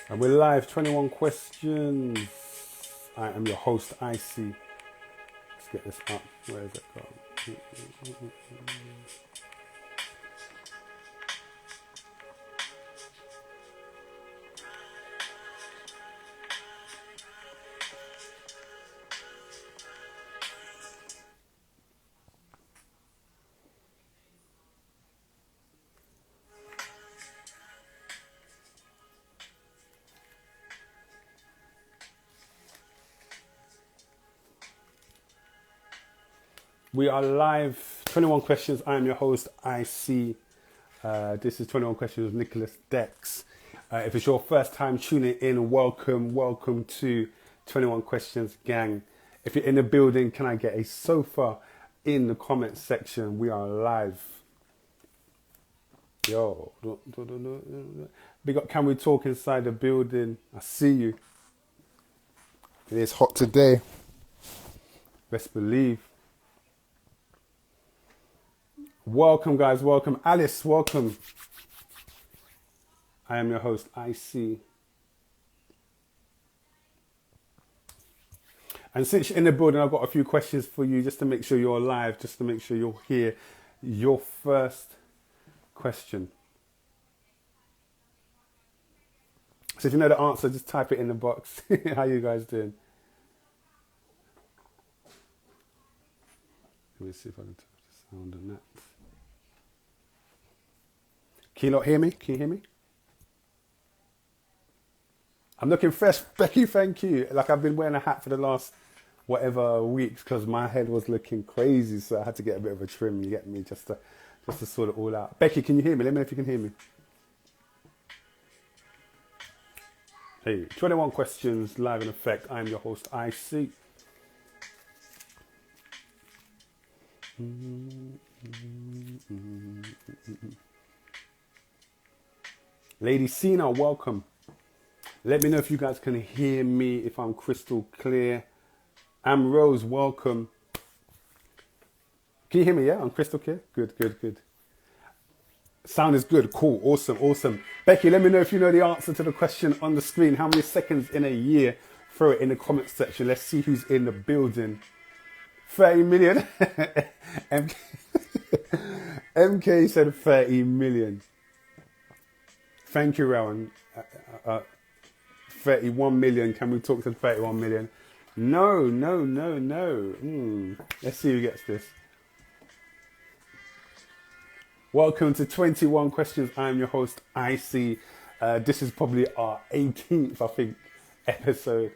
And we're live, 21 questions. I am your host, IC. Let's get this up. Where is it going? We are live, 21 questions. I am your host, IC. This is 21 questions with Nicholas Dex. If it's your first time tuning in, welcome to 21 questions, gang. If you're in the building, can I get a sofa in the comment section? We are live. Yo, big up, can we talk inside the building? I see you. It is hot today. Best believe. Welcome, guys. Welcome. Alice, welcome. I am your host, IC. And since you're in the building, I've got a few questions for you just to make sure you're alive, just to make sure you're here. Your first question. So if you know the answer, just type it in the box. How you guys doing? Let me see if I can turn the sound on that. Can you not hear me? Can you hear me? I'm looking fresh. Becky, thank you. Like I've been wearing a hat for the last whatever weeks because my head was looking crazy, so I had to get a bit of a trim, you get me, just to sort it all out. Becky, can you hear me? Let me know if you can hear me. Hey, 21 questions, live in effect. I'm your host, IC. Lady Sina, welcome. Let me know if you guys can hear me, if I'm crystal clear. Rose, welcome. Can you hear me? Yeah, I'm crystal clear. Good. Sound is good. Cool. Awesome. Becky, let me know if you know the answer to the question on the screen. How many seconds in a year? Throw it in the comment section. Let's see who's in the building. 30 million. MK said 30 million. Thank you, Rowan. 31 million. Can we talk to 31 million? No. Let's see who gets this. Welcome to 21 questions. I'm your host, IC. This is probably our 18th, I think, episode.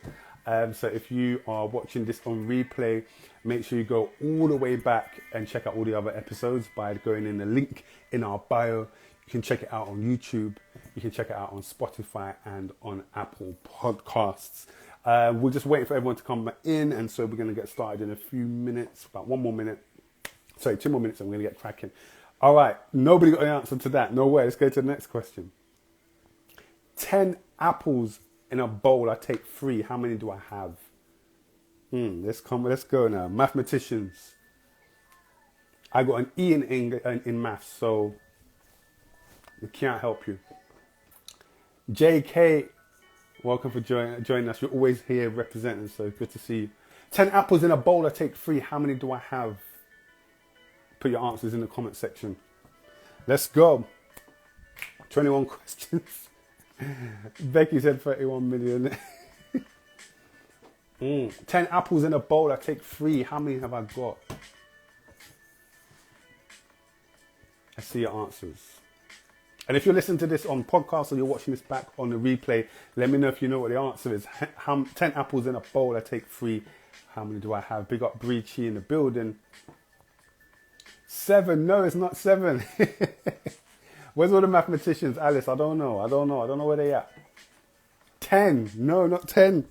So if you are watching this on replay, make sure you go all the way back and check out all the other episodes by going in the link in our bio. You can check it out on YouTube. You can check it out on Spotify and on Apple Podcasts. We're just waiting for everyone to come in, and so we're going to get started in a few minutes, about 2 more minutes, and we're going to get cracking. All right, nobody got an answer to that. No way. Let's go to the next question. 10 apples in a bowl. I take 3. How many do I have? Let's go now. Mathematicians. I got an E in maths, so we can't help you. JK, welcome for joining us. You're always here representing, so good to see you. 10 apples in a bowl. I take 3. How many do I have? Put your answers in the comment section. Let's go. 21 questions. Becky said 31 million. 10 apples in a bowl. I take 3. How many have I got? Let's see your answers. And if you're listening to this on podcast or you're watching this back on the replay, let me know if you know what the answer is. 10 apples in a bowl. I take 3. How many do I have? Big up Breachy in the building. 7. No, it's not 7. Where's all the mathematicians? Alice, I don't know where they at. 10. No, not 10.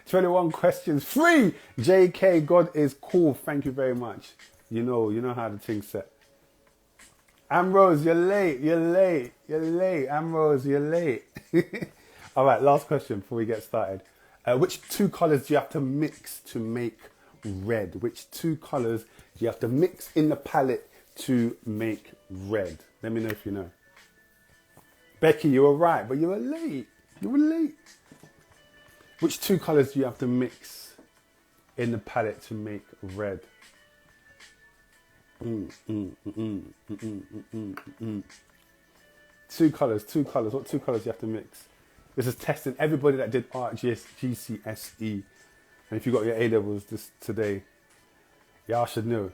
21 questions. 3. JK, God is cool. Thank you very much. You know how the thing's set. Ambrose, you're late. Ambrose, you're late. All right, last question before we get started. Which 2 colors do you have to mix to make red? Which 2 colors do you have to mix in the palette to make red? Let me know if you know. Becky, you were right, but you were late. You were late. Which two colours do you have to mix in the palette to make red? Two colours. What two colours do you have to mix? This is testing everybody that did art GCSE. And if you got your A-levels today, y'all should know.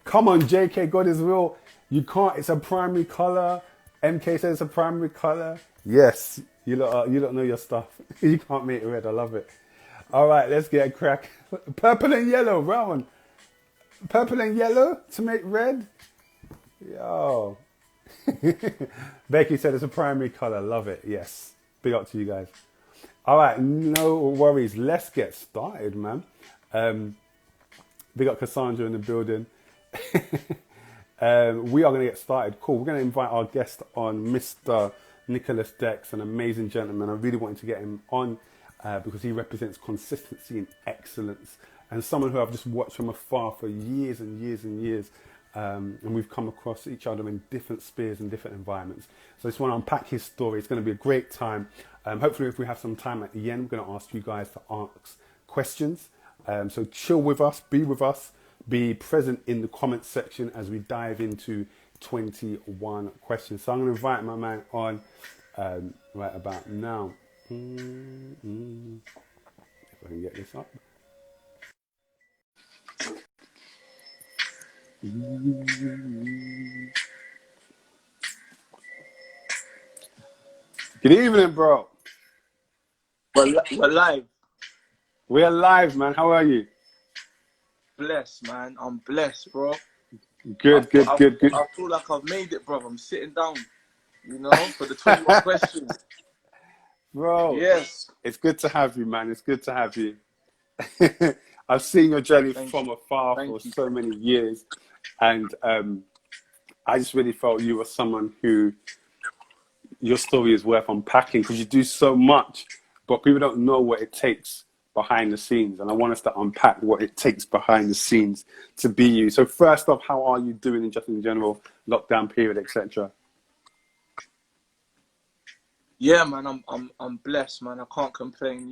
Come on, JK, God is real. You can't, it's a primary colour. MK says it's a primary colour. Yes, you don't know your stuff. You can't make it red, I love it. All right, let's get a crack. Purple and yellow, round. Purple and yellow to make red. Yo. Becky said it's a primary colour, love it. Yes, big up to you guys. All right, no worries. Let's get started, man. Big up Cassandra in the building. We are going to get started. Cool. We're going to invite our guest on, Mr. Nicholas Dex, an amazing gentleman. I really wanted to get him on because he represents consistency and excellence, and someone who I've just watched from afar for years and years and years. And we've come across each other in different spheres and different environments. So I just want to unpack his story. It's going to be a great time. Hopefully, if we have some time at the end, we're going to ask you guys to ask questions. So chill with us, be present in the comments section as we dive into 21 questions. So I'm going to invite my man on right about now. If I can get this up. Good evening, bro. We're live. We're live, man. How are you? Blessed, man. I'm blessed, bro. Good. I feel like I've made it, bro. I'm sitting down, for the 21 questions. Bro, yes. It's good to have you, man. It's good to have you. I've seen your journey from afar for so many years. And I just really felt you were someone who your story is worth unpacking because you do so much, but people don't know what it takes behind the scenes. And I want us to unpack what it takes behind the scenes to be you. So first off, how are you doing just in general, lockdown period, etc.? Yeah, man, I'm blessed, man. I can't complain.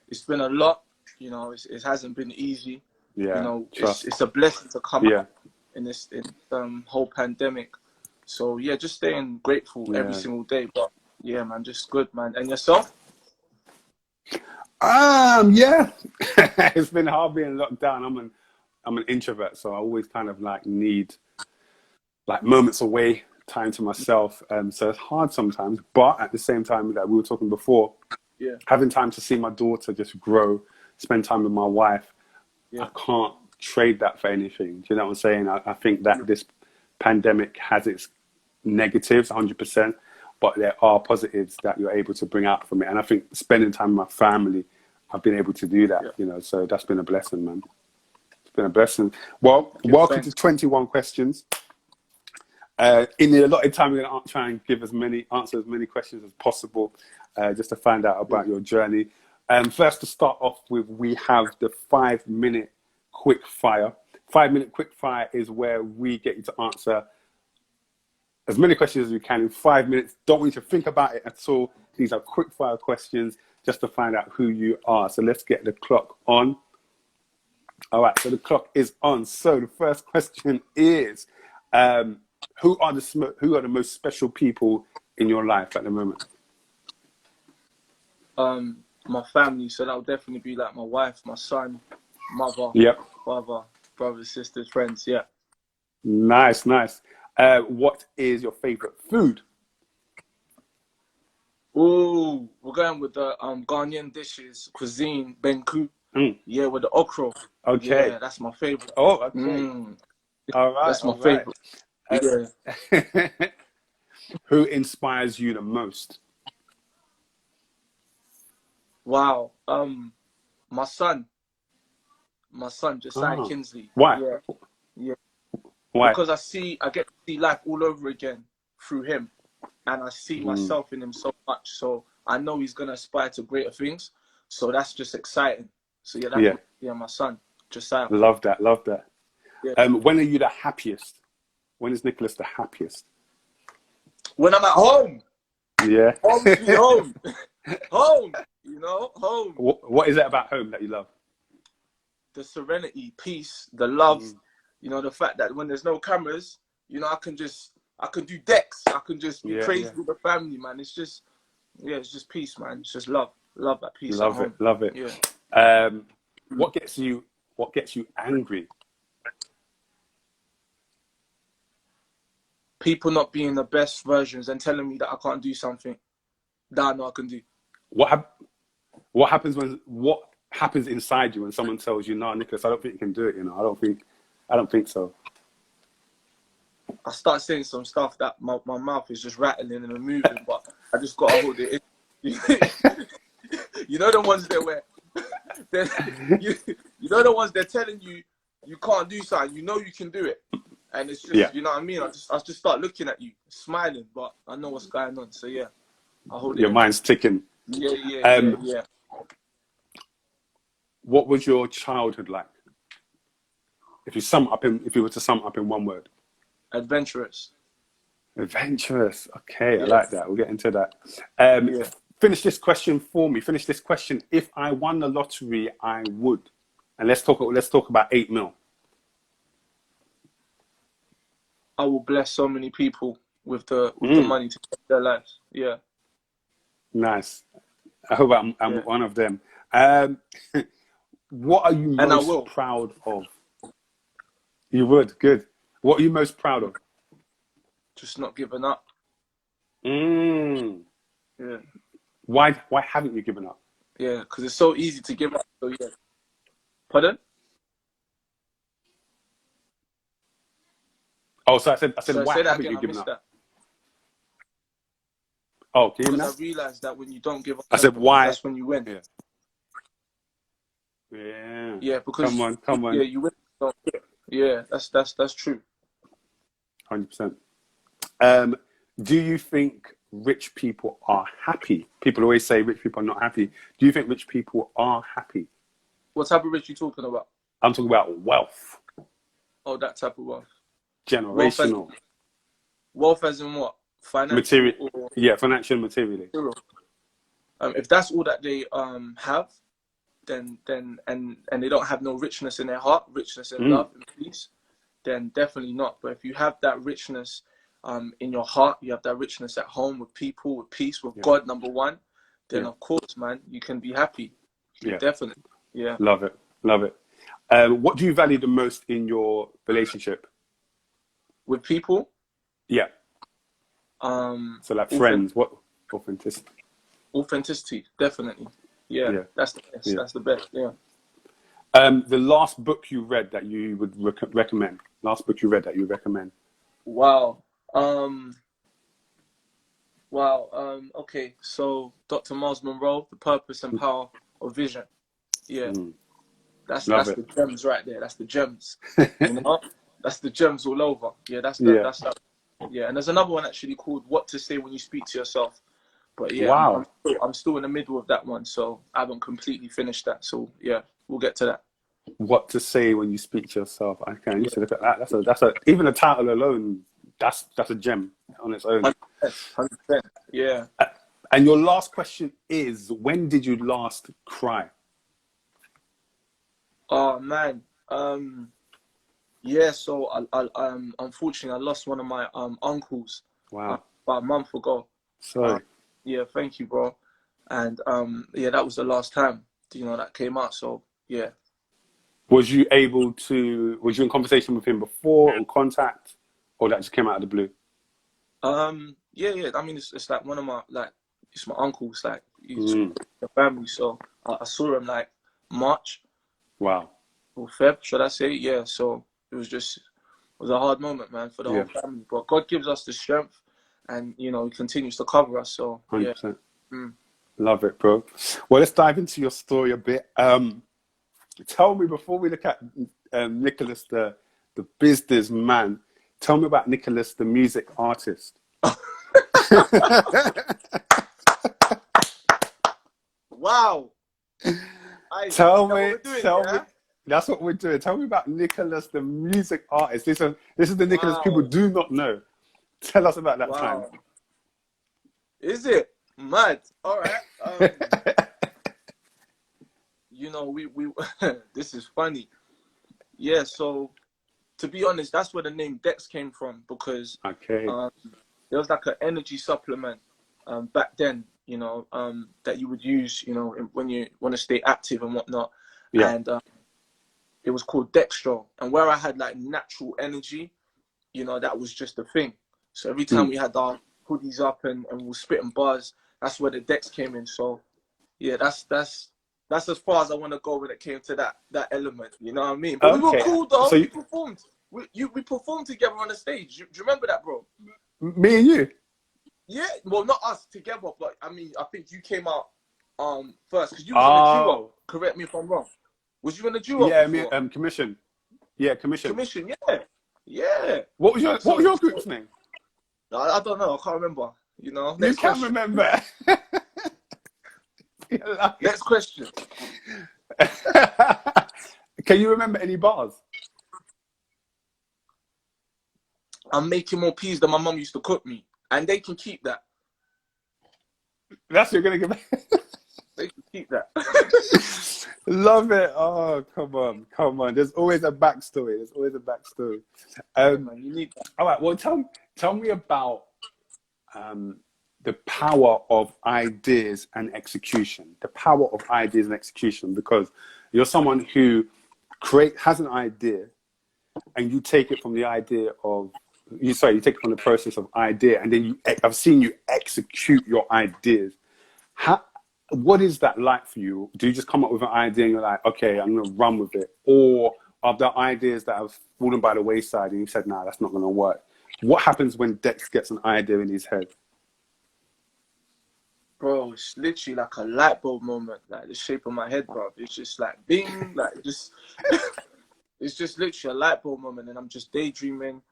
It's been a lot. It hasn't been easy. Yeah, it's a blessing to come out in this whole pandemic. So yeah, just staying grateful every single day. But yeah, man, just good, man. And yourself? Yeah. It's been hard being locked down. I'm an introvert, so I always kind of need moments away, time to myself. So it's hard sometimes, but at the same time that we were talking before, having time to see my daughter just grow, spend time with my wife, I can't trade that for anything. Do you know what I'm saying? I think that this pandemic has its negatives 100%, but there are positives that you're able to bring out from it. And I think spending time with my family, I've been able to do that, so that's been a blessing, man. It's been a blessing. Well, welcome to 21 questions. In the allotted time, we're going to try and answer as many questions as possible, just to find out about your journey. First, to start off with, we have the 5-minute quick fire. 5-minute quick fire is where we get you to answer as many questions as you can in 5 minutes. Don't want you to think about it at all. These are quick fire questions just to find out who you are. So let's get the clock on. All right, so the clock is on. So the first question is, who are the most special people in your life at the moment? My family. So that would definitely be like my wife, my son, mother, father, brothers, sisters, friends. Yeah. Nice. What is your favorite food? Oh, we're going with the Ghanaian dishes, cuisine, benku. Yeah, with the okra. Okay. Yeah, that's my favorite. Oh, okay. All right. That's my favorite. Yeah. Who inspires you the most? Wow. My son, Josiah Kinsley. Why? Yeah. Why? Because I get to see life all over again through him, and I see myself in him so much. So I know he's gonna aspire to greater things. So that's just exciting. So my son, Josiah. Love that. Yeah. When are you the happiest? When is Nicholas the happiest? When I'm at home. Yeah. Home sweet home. Home. You know, home. What is it about home that you love? The serenity, peace, the love. You know, the fact that when there's no cameras, you know, I can do decks. I can just be crazy with the family, man. It's just, it's just peace, man. It's just love. Love that peace at home. Love it. Yeah. What gets you angry? People not being the best versions and telling me that I can't do something that I know I can do. What happens inside you when someone tells you, "No, Nicholas, I don't think you can do it." You know, I don't think so. I start saying some stuff that my mouth is just rattling and moving, but I just gotta hold it in. You know the ones that where you know the ones they're telling you can't do something. You know you can do it, and it's just you know what I mean. I just start looking at you, smiling, but I know what's going on. So yeah, I hold it. Your mind's ticking. Yeah. What was your childhood like? If you were to sum up in one word. Adventurous. Adventurous. Okay, I like that. We'll get into that. Finish this question for me. Finish this question. If I won the lottery, I would. And let's talk about 8 mil. I will bless so many people with the money to change their lives. Yeah. Nice. I hope I'm one of them. What are you most proud of? You would. Good. What are you most proud of? Just not giving up. Yeah. Why haven't you given up? Yeah, because it's so easy to give up. So yeah. Pardon? Oh, so I said why haven't you given up? That. Oh, can you hear me now? Because I realized that when you don't give up, I said why? That's when you win. Yeah. Yeah, because come on. Yeah, you win. Yeah, that's true. 100%. Do you think rich people are happy? People always say rich people are not happy. Do you think rich people are happy? What type of rich are you talking about? I'm talking about wealth. Oh, that type of wealth. Generational. Wealth as in what? Financial? Material. Yeah, financial and materially. If that's all that they have, then and they don't have no richness in their heart, richness in love and peace, then definitely not. But if you have that richness in your heart, you have that richness at home with people, with peace, with God, number one, then of course, man, you can be happy. Yeah, definitely. Yeah. Love it. What do you value the most in your relationship? With people? Yeah. So like friends, what? Authenticity. Authenticity, definitely. Yeah. That's the best. Yeah. That's the best. Yeah. The last book you read that you would recommend? Last book you read that you recommend? Wow. Okay. So Dr. Miles Monroe, The Purpose and Power of Vision. Yeah. That's the gems right there. That's the gems. You know? That's the gems all over. Yeah, that's that. Yeah, and there's another one actually called What to Say When You Speak to Yourself. But yeah, wow. I'm still in the middle of that one, so I haven't completely finished that. So yeah, we'll get to that. What to say when you speak to yourself. Okay, I need to look at that. That's a even the title alone, that's a gem on its own. 100%. Yeah. And your last question is, when did you last cry? Oh man. Yeah, so I unfortunately I lost one of my uncles about a month ago. Sorry. Yeah, thank you, bro. And yeah, that was the last time, you know, that came out. So yeah. Was you in conversation with him before, or contact, or that just came out of the blue? Yeah. I mean, it's like one of my, like, it's my uncle's, like, he's the family. So I saw him like March. Wow. Or Feb, should I say? Yeah. So it was a hard moment, man, for the whole family. But God gives us the strength, and you know, He continues to cover us. So 100%. Love it, bro. Well, let's dive into your story a bit. Tell me, before we look at Nicholas, the businessman, tell me about Nicholas, the music artist. Wow. Tell me. That's what we're doing. Tell me about Nicholas, the music artist. This is the Nicholas people do not know. Tell us about that time. Is it? Mad. All right. You know, we this is funny. Yeah, so to be honest, that's where the name Dex came from, because Okay. there was like an energy supplement back then, you know, that you would use, you know, when you want to stay active and whatnot. Yeah. And it was called Dextro. And where I had like natural energy, you know, that was just a thing. So every time we had our hoodies up and we were spitting bars, that's where the Dex came in. So yeah, that's as far as I want to go when it came to that element. You know what I mean? But we were cool though. So we performed. We performed together on the stage. Do you remember that, bro? Me and you? Yeah. Well, not us together, but I mean, I think you came out first, because you was in a duo. Correct me if I'm wrong. Was you in a duo? Yeah, before? me Commission. Yeah, Commission. Commission. Yeah. Yeah. What was your group's name? I don't know. I can't remember. You know. You can't remember. Next question. Can you remember any bars? I'm making more peas than my mum used to cook me, and they can keep that. That's what you're gonna give. They can keep that. Love it. Oh, come on. There's always a backstory. Man, you need that. All right. Well, tell me about the power of ideas and execution. The power of ideas and execution, because you're someone who has an idea, and you take it from the idea of you take it from the process of idea, and then I've seen you execute your ideas. What is that like for you? Do you just come up with an idea and you're like, okay, I'm going to run with it? Or are there ideas that have fallen by the wayside and you said, nah, that's not going to work? What happens when Dex gets an idea in his head? Bro, it's literally like a light bulb moment, like the shape of my head, bro. It's just like bing, like just, it's just literally a light bulb moment, and I'm just daydreaming,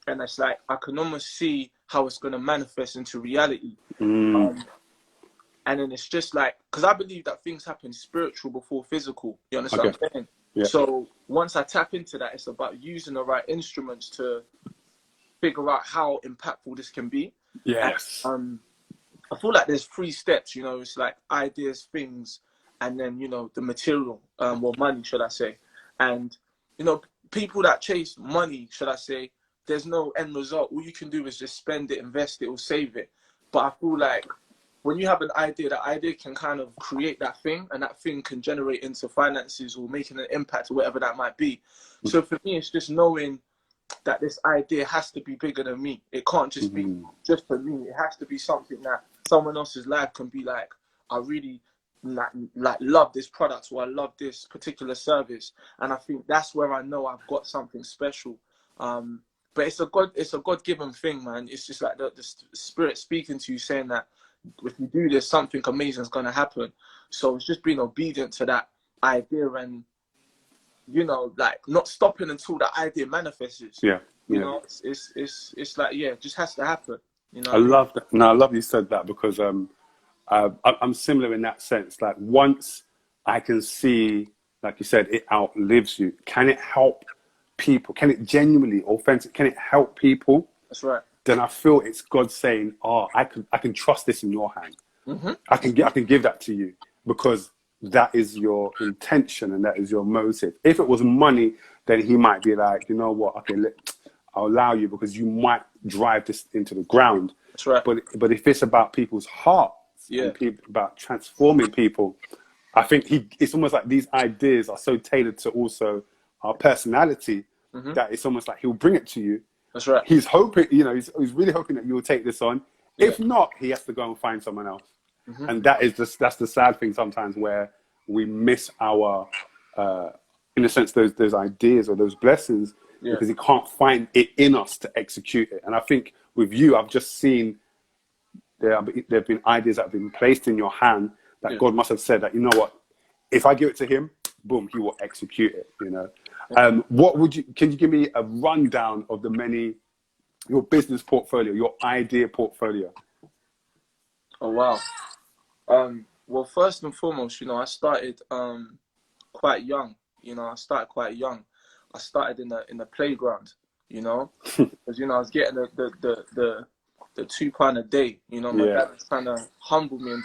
and it's like I can almost see how it's going to manifest into reality. And then it's just like, because I believe that things happen spiritual before physical. You understand what I'm saying? Yeah. So once I tap into that, it's about using the right instruments to figure out how impactful this can be. Yes. And, I feel like there's 3 steps, you know. It's like ideas, things, and then, you know, the material, or money, should I say. And, you know, people that chase money, should I say, there's no end result. All you can do is just spend it, invest it, or save it. But I feel like when you have an idea, that idea can kind of create that thing, and that thing can generate into finances or making an impact or whatever that might be. So for me, it's just knowing that this idea has to be bigger than me. It can't just be just for me. It has to be something that someone else's life can be like, I really like love this product, or I love this particular service. And I think that's where I know I've got something special. But it's a God-given thing, man. It's just like the spirit speaking to you, saying that if you do this, something amazing is going to happen. So it's just being obedient to that idea, and, you know, like not stopping until the idea manifests. Yeah. You know, it's like, yeah, it just has to happen. You know, I love that. No, I love you said that, because I'm similar in that sense. Like, once I can see, like you said, it outlives you. Can it help people? Can it genuinely, authentic? Can it help people? That's right. Then I feel it's God saying, "Oh, I can trust this in your hand. I can give that to you, because that is your intention and that is your motive." If it was money, then he might be like, you know what? Okay, I'll allow you, because you might drive this into the ground. That's right. But if it's about people's hearts, and about transforming people, I think it's almost like these ideas are so tailored to also our personality that it's almost like he'll bring it to you. That's right. He's hoping, you know, he's really hoping that you will take this on. Yeah. If not, he has to go and find someone else. And that's the sad thing sometimes, where we miss our, in a sense, those ideas or those blessings, because he can't find it in us to execute it. And I think with you, I've just seen there have been ideas that have been placed in your hand that God must have said that, you know what, if I give it to him, boom, he will execute it, you know. Can you give me a rundown of your business portfolio, your idea portfolio? Oh, wow. Well, first and foremost, you know, I started quite young. I started in the playground, you know, because, you know, I was getting the the £2 a day. You know, my Yeah. dad was trying to humble me and,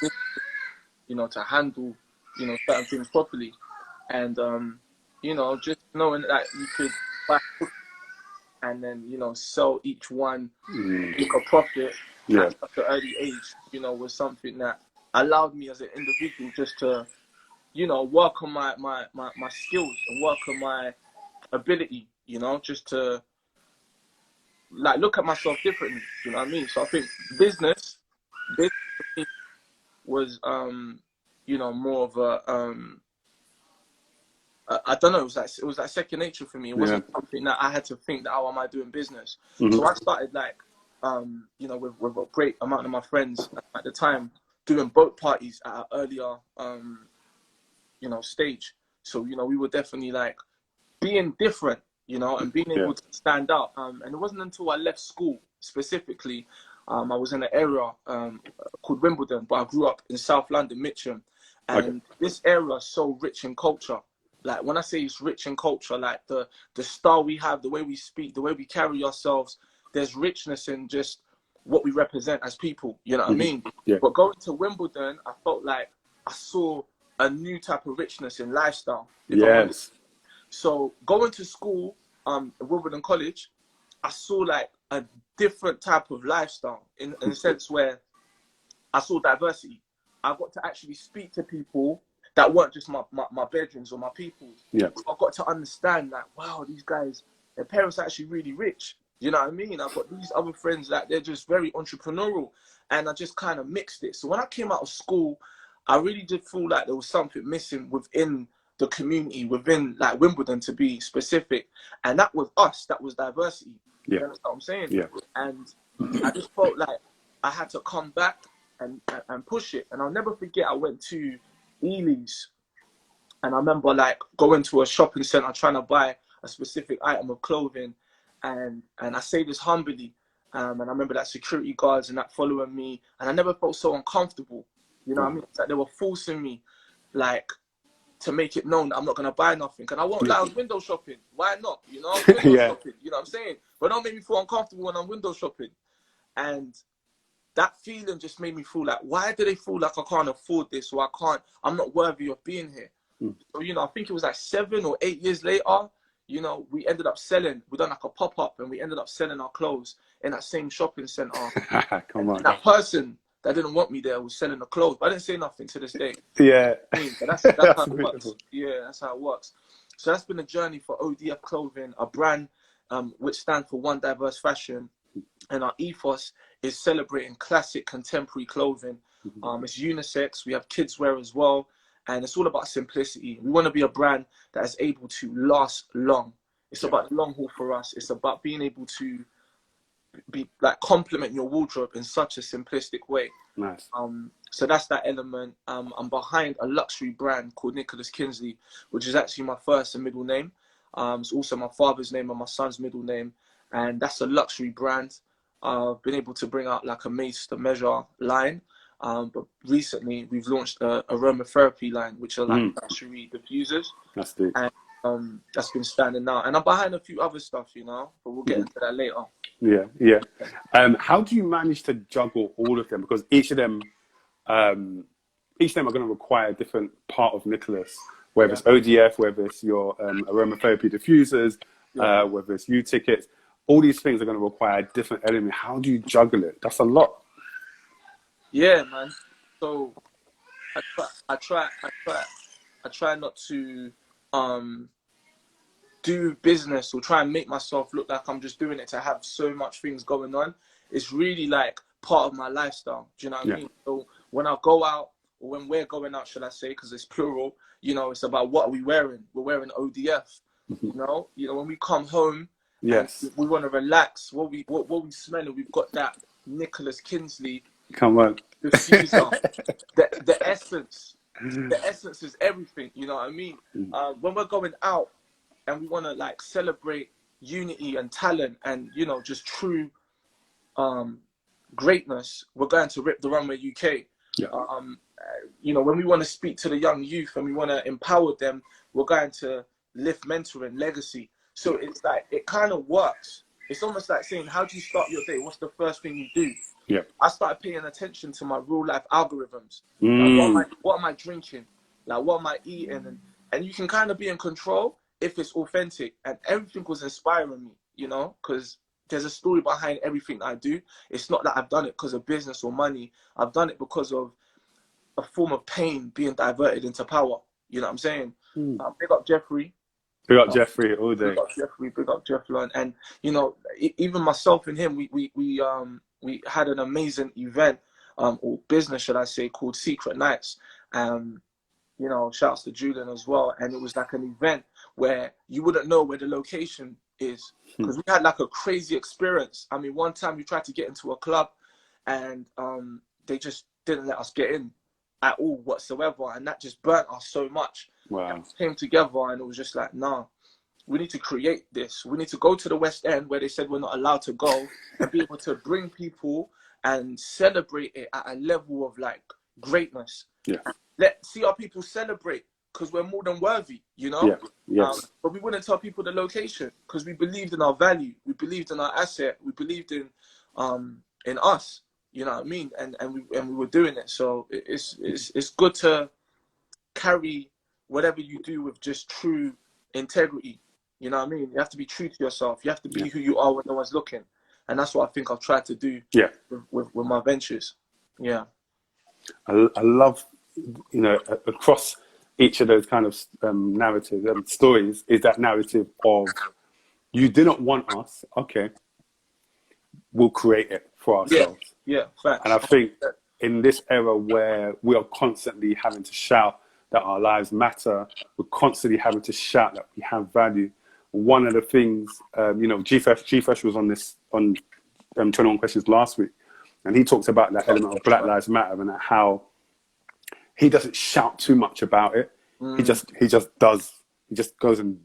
you know, to handle, you know, certain things properly. And, you know, just knowing that you could buy and then, you know, sell each one, make a profit at such an early age, you know, was something that allowed me as an individual just to, you know, work on my skills and work on my ability, you know, just to like look at myself differently, you know what I mean? So I think business for me was you know, more of a I don't know, it was like second nature for me. It wasn't something that I had to think that, how am I doing business? So I started like you know, with a great amount of my friends at the time doing boat parties at an earlier you know, stage. So, you know, we were definitely like being different, you know, and being able to stand out. And it wasn't until I left school specifically, I was in an area called Wimbledon, but I grew up in South London, Mitcham. And this area is so rich in culture. Like when I say it's rich in culture, like the style we have, the way we speak, the way we carry ourselves, there's richness in just what we represent as people, you know what I mean? Yeah. But going to Wimbledon, I felt like I saw a new type of richness in lifestyle. Yes. So going to school, Wimbledon College, I saw like a different type of lifestyle in a sense where I saw diversity. I got to actually speak to people that weren't just my bedrooms or my people. Yeah. I got to understand that, wow, these guys, their parents are actually really rich. You know what I mean? I've got these other friends that they're just very entrepreneurial, and I just kind of mixed it. So when I came out of school, I really did feel like there was something missing within the community, within like Wimbledon to be specific. And that was us, that was diversity. Yeah. You understand what I'm saying? Yeah. And I just felt like I had to come back and push it. And I'll never forget, I went to Ely's, and I remember like going to a shopping center trying to buy a specific item of clothing, and I say this humbly, and I remember that security guards and that following me, and I never felt so uncomfortable. You know what I mean? It's like they were forcing me, like, to make it known that I'm not gonna buy nothing. And I won't lie, I was window shopping. Why not? You know, window shopping. You know what I'm saying? But don't make me feel uncomfortable when I'm window shopping. And that feeling just made me feel like, why do they feel like I can't afford this, or I'm not worthy of being here? So, you know, I think it was like 7 or 8 years later, you know, we ended up selling, we done like a pop-up, and we ended up selling our clothes in that same shopping center. Come on. That person that didn't want me there was selling the clothes, but I didn't say nothing to this day. Yeah. But that's how it works. Yeah, that's how it works. So that's been a journey for ODF Clothing, a brand which stands for One Diverse Fashion. And our ethos is celebrating classic contemporary clothing. It's unisex. We have kids wear as well. And it's all about simplicity. We want to be a brand that is able to last long. It's about the long haul for us. It's about being able to be like complement your wardrobe in such a simplistic way. Nice. So that's that element. I'm behind a luxury brand called Nicholas Kinsley, which is actually my first and middle name. It's also my father's name and my son's middle name. And that's a luxury brand. I've been able to bring out like a made to measure line. But recently we've launched a aromatherapy line, which are like luxury diffusers. That's it. And that's been standing out. And I'm behind a few other stuff, you know, but we'll get into that later. Yeah, yeah. How do you manage to juggle all of them? Because each of them are going to require a different part of Nicholas, whether it's ODF, whether it's your aromatherapy diffusers, whether it's U-tickets. All these things are going to require a different element. How do you juggle it? That's a lot. Yeah, man. So I try not to do business or try and make myself look like I'm just doing it to have so much things going on. It's really like part of my lifestyle. Do you know what I mean? So when I go out, or when we're going out, should I say, because it's plural, you know, it's about what are we wearing? We're wearing ODF. You know, when we come home, we want to relax. What we smelling? We've got that Nicholas Kinsley. Come on. Diffuser. the essence. The essence is everything. You know what I mean? When we're going out and we want to like celebrate unity and talent and, you know, just true greatness, we're going to Rip the Runway UK. Yeah. You know, when we want to speak to the young youth and we want to empower them, we're going to lift mentoring legacy. So it's like, it kind of works. it's almost like saying, how do you start your day? What's the first thing you do? Yeah. I started paying attention to my real life algorithms. Mm. Like, what am I drinking? Like, what am I eating? And you can kind of be in control if it's authentic. And everything was inspiring me, you know, because there's a story behind everything I do. It's not that I've done it because of business or money. I've done it because of a form of pain being diverted into power. You know what I'm saying? Big up Jeffrey. Big up Jeffrey all day. Big up Jeffrey. And you know, even myself and him, we had an amazing event, or business, should I say, called Secret Nights. You know, shouts to Julian as well. And it was like an event where you wouldn't know where the location is, because we had like a crazy experience. I mean, one time we tried to get into a club, and they just didn't let us get in at all whatsoever, and that just burnt us so much. Wow. And we came together, and it was just like, nah, we need to create this. We need to go to the West End where they said we're not allowed to go, and be able to bring people and celebrate it at a level of like greatness. Yeah. Let's see our people celebrate, because we're more than worthy, you know? Yeah. Yes. But we wouldn't tell people the location, because we believed in our value, we believed in our asset, we believed in us. You know what I mean? And we were doing it. So it's good to carry whatever you do with just true integrity. You know what I mean? You have to be true to yourself. You have to be who you are when no one's looking. And that's what I think I've tried to do with my ventures. Yeah. I love, you know, across each of those kind of narratives and stories is that narrative of, you didn't want us, okay, we'll create it for ourselves. Yeah, facts. And I think in this era where we are constantly having to shout that our lives matter, we're constantly having to shout that we have value. One of the things, you know, G-Fresh was on 21 Questions last week, and he talks about that element of Black Lives Matter and how he doesn't shout too much about it. He just does. He just goes and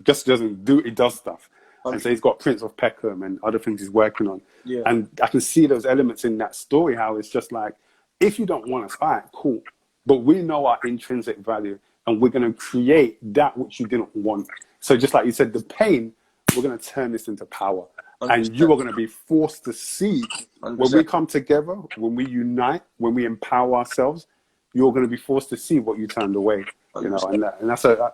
just doesn't do. He does stuff. And so he's got Prince of Peckham and other things he's working on. Yeah. And I can see those elements in that story, how it's just like, if you don't want us, all right, cool. But we know our intrinsic value, and we're going to create that which you didn't want. So just like you said, the pain, we're going to turn this into power. 100%. And you are going to be forced to see 100%. When we come together, when we unite, when we empower ourselves, you're going to be forced to see what you turned away. 100%. You know, and that's I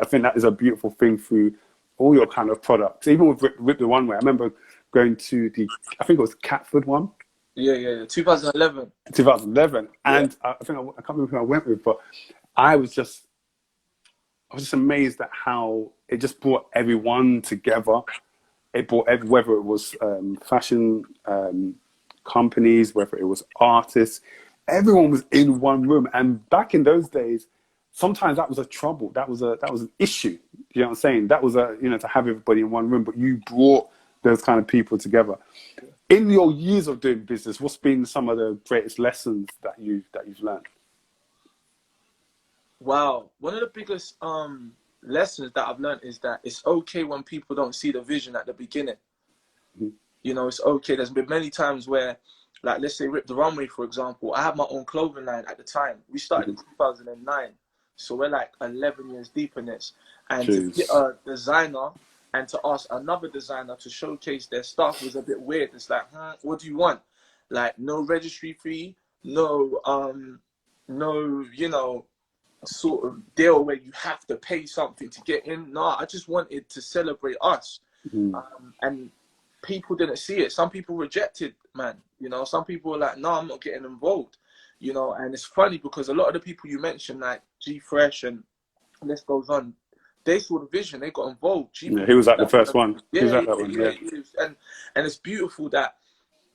think that is a beautiful thing through all your kind of products, even with Rip the One Way. I remember going to I think it was Catford one. Yeah. 2011. 2011. And I think, I can't remember who I went with, but I was just amazed at how it just brought everyone together. It brought whether it was fashion companies, whether it was artists, everyone was in one room. And back in those days, sometimes that was a trouble. That was an issue. You know what I'm saying? That was to have everybody in one room, but you brought those kind of people together. In your years of doing business, what's been some of the greatest lessons that you've learned? Wow. One of the biggest lessons that I've learned is that it's okay when people don't see the vision at the beginning. Mm-hmm. You know, it's okay. There's been many times where, like, let's say Rip the Runway, for example, I had my own clothing line at the time. We started in 2009. So we're like 11 years deep in this. And to get a designer and to ask another designer to showcase their stuff was a bit weird. It's like, what do you want? Like, no registry fee, no, you know, sort of deal where you have to pay something to get in. No, I just wanted to celebrate us. Mm-hmm. And people didn't see it. Some people rejected, man. You know, some people were like, no, I'm not getting involved. You know, and it's funny because a lot of the people you mentioned, like G-Fresh and this goes on, they saw the vision, they got involved. He was like the first one. He was at that one. And it's beautiful that,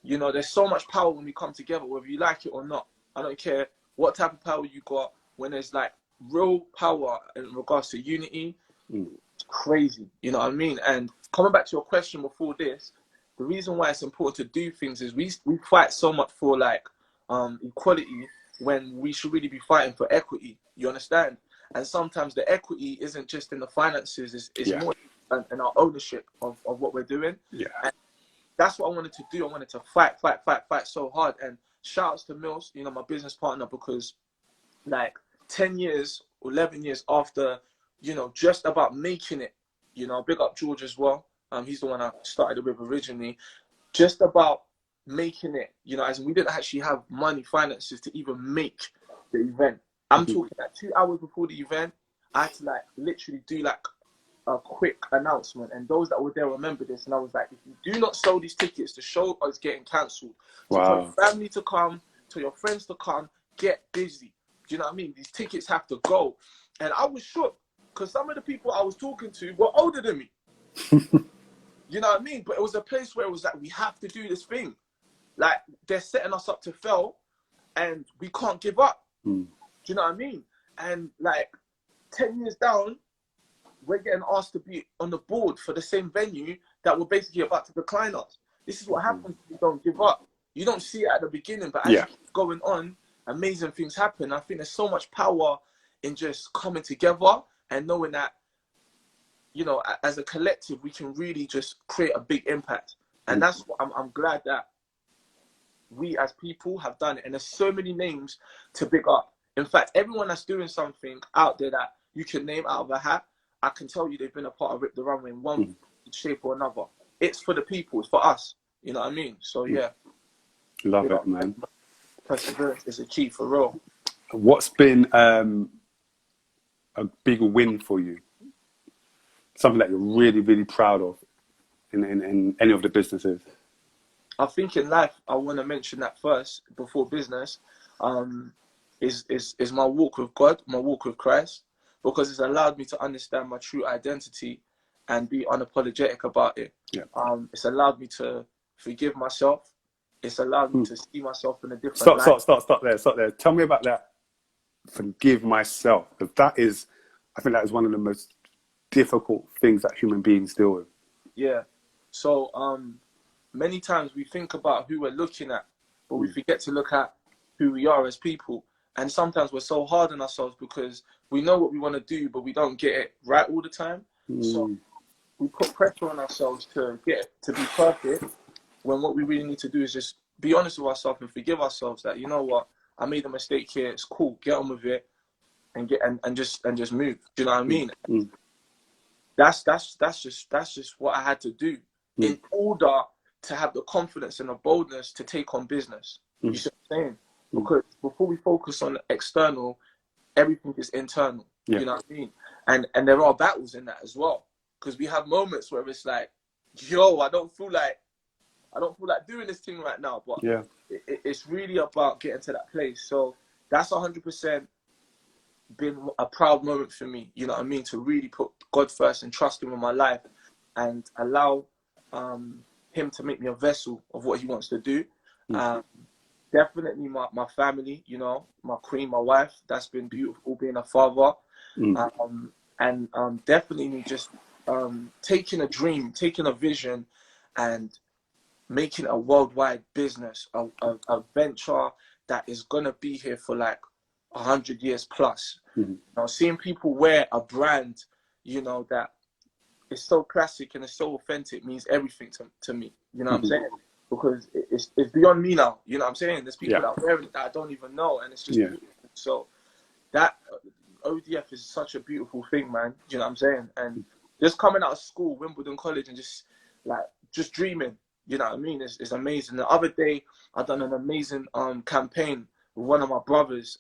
you know, there's so much power when we come together, whether you like it or not. I don't care what type of power you got. When there's like real power in regards to unity, it's crazy. You know what I mean? And coming back to your question before this, the reason why it's important to do things is we fight so much for like equality when we should really be fighting for equity. You understand? And sometimes the equity isn't just in the finances, it's more in our ownership of what we're doing. Yeah. And that's what I wanted to do. I wanted to fight so hard. And shout outs to Mills, you know, my business partner, because like 10 years or 11 years after, you know, just about making it, you know, big up George as well. He's the one I started it with originally. Just about making it, you know, as in we didn't actually have money, finances to even make the event. I'm talking like 2 hours before the event, I had to like literally do like a quick announcement, and those that were there remember this. And I was like, if you do not sell these tickets, the show is getting cancelled. So tell your family to come, tell your friends to come, get busy. Do you know what I mean? These tickets have to go. And I was shook because some of the people I was talking to were older than me. You know what I mean? But it was a place where it was like, we have to do this thing. Like, they're setting us up to fail, and we can't give up. Do you know what I mean? And like 10 years down, we're getting asked to be on the board for the same venue that we're basically about to decline us. This is what happens if you don't give up. You don't see it at the beginning, but as you keep going on, amazing things happen. I think there's so much power in just coming together and knowing that, you know, as a collective, we can really just create a big impact. And that's what I'm glad that we as people have done it. And there's so many names to pick up. In fact, everyone that's doing something out there that you can name out of a hat, I can tell you they've been a part of Rip the Runway in one shape or another. It's for the people, it's for us. You know what I mean? So yeah. Love it, man. Perseverance is a key for real. What's been a big win for you? Something that you're really, really proud of in any of the businesses? I think in life, I want to mention that first before business, is my walk with God, my walk with Christ, because it's allowed me to understand my true identity and be unapologetic about it. Yeah. It's allowed me to forgive myself. It's allowed me to see myself in a different light. Stop there. Tell me about that. Forgive myself, because I think that is one of the most difficult things that human beings deal with. Yeah. So many times we think about who we're looking at, but we forget to look at who we are as people. And sometimes we're so hard on ourselves because we know what we want to do, but we don't get it right all the time. So we put pressure on ourselves to be perfect, when what we really need to do is just be honest with ourselves and forgive ourselves that, you know what, I made a mistake here. It's cool. Get on with it and just move. Do you know what I mean? That's just what I had to do in order to have the confidence and the boldness to take on business. You see what I'm saying? Because before we focus on the external, everything is internal. You know what I mean? And there are battles in that as well. Because we have moments where it's like, yo, I don't feel like doing this thing right now. But it's really about getting to that place. So that's 100% been a proud moment for me. You know what I mean? To really put God first and trust Him in my life and allow Him to make me a vessel of what He wants to do. Definitely my family, you know, my queen, my wife. That's been beautiful, being a father. And definitely me just taking a dream, taking a vision and making a worldwide business, a venture that is going to be here for like 100 years plus. You know, seeing people wear a brand, you know, that is so classic and it's so authentic means everything to me. You know what I'm saying? Because it's beyond me now. You know what I'm saying? There's people that wear it that I don't even know, and it's just beautiful. So that ODF is such a beautiful thing, man. You know what I'm saying? And just coming out of school, Wimbledon College, and just dreaming. You know what I mean? It's amazing. The other day, I done an amazing campaign with one of my brothers.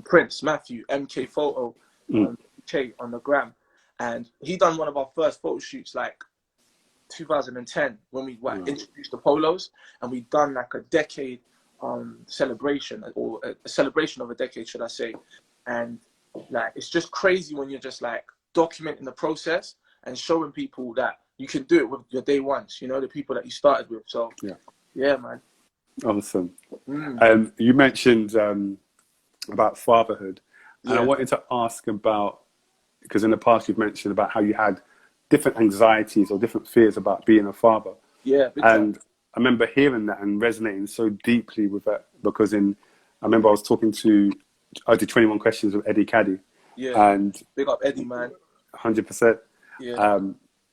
Prince Matthew MK Photo, K on the gram, and he done one of our first photo shoots like 2010 when we introduced the polos, and we done like a decade celebration, or a celebration of a decade, should I say. And like, it's just crazy when you're just like documenting the process and showing people that you can do it with your day ones, you know, the people that you started with. So yeah, man. Awesome. You mentioned about fatherhood, and I wanted to ask about, because in the past you've mentioned about how you had different anxieties or different fears about being a father. Yeah. And I remember hearing that and resonating so deeply with that, because I remember I did 21 questions with Eddie Caddy. Yeah. And big up Eddie, man. 100%. Yeah.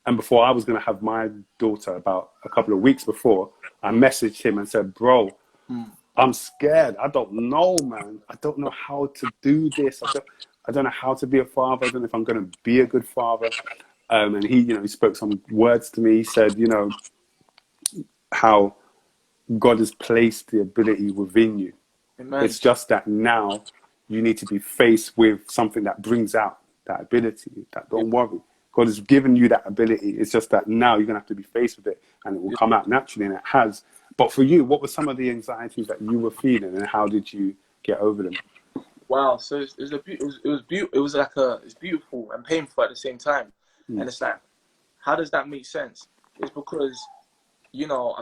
And before I was going to have my daughter, about a couple of weeks before, I messaged him and said, bro, I'm scared. I don't know, man. I don't know how to do this. I don't know how to be a father. I don't know if I'm going to be a good father. And he, he spoke some words to me. He said, how God has placed the ability within you. Amen. It's just that now you need to be faced with something that brings out that ability. That don't worry. God has given you that ability. It's just that now you're going to have to be faced with it, and it will come out naturally, and it has. But for you, what were some of the anxieties that you were feeling, and how did you get over them? Wow. So it was it's beautiful and painful at the same time. And it's like, how does that make sense? It's because,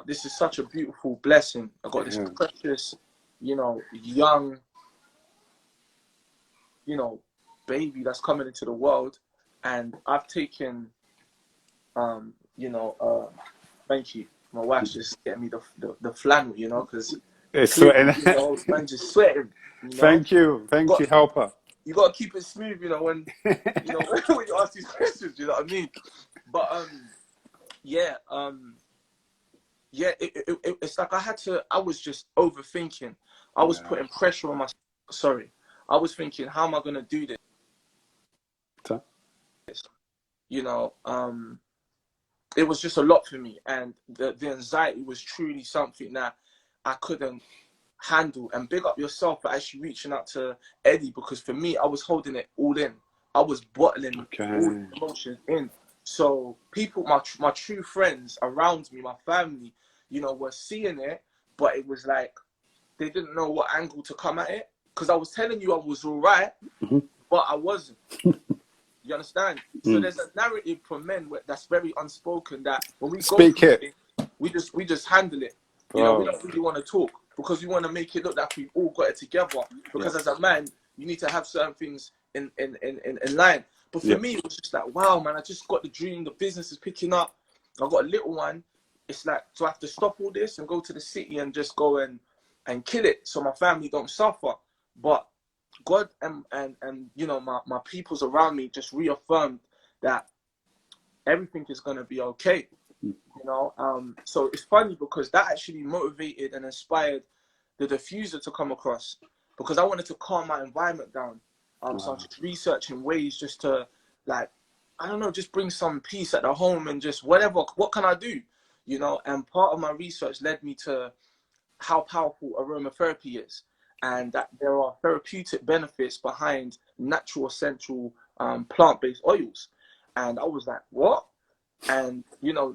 this is such a beautiful blessing. I got this precious, young, baby that's coming into the world, and I've taken, thank you. My wife's just getting me the flannel, because it's sweating. Man just sweating. Thank you, help her. You gotta keep it smooth, when when you ask these questions, you know what I mean. But it's like I was just overthinking. I was putting pressure on myself. Sorry, I was thinking, how am I gonna do this? It was just a lot for me, and the anxiety was truly something that I couldn't handle. And big up yourself for actually reaching out to Eddie, because for me, I was holding it all in. I was bottling all the emotions in. So people, my true friends around me, my family, were seeing it, but it was like they didn't know what angle to come at it, because I was telling you I was all right, but I wasn't. You understand? So there's a narrative for men that's very unspoken, that when we go through it, we just handle it. We don't really want to talk, because we want to make it look like we've all got it together. Because as a man, you need to have certain things in line. But for me, it was just like, wow, man, I just got the dream. The business is picking up. I got a little one. It's like, do I have to stop all this and go to the city and just go and kill it so my family don't suffer? But God and my peoples around me just reaffirmed that everything is going to be okay. So it's funny, because that actually motivated and inspired the diffuser to come across, because I wanted to calm my environment down. So I was just researching ways just to, like, I don't know, just bring some peace at the home, and just what can I do? And part of my research led me to how powerful aromatherapy is, and that there are therapeutic benefits behind natural essential plant-based oils. And I was like, what? And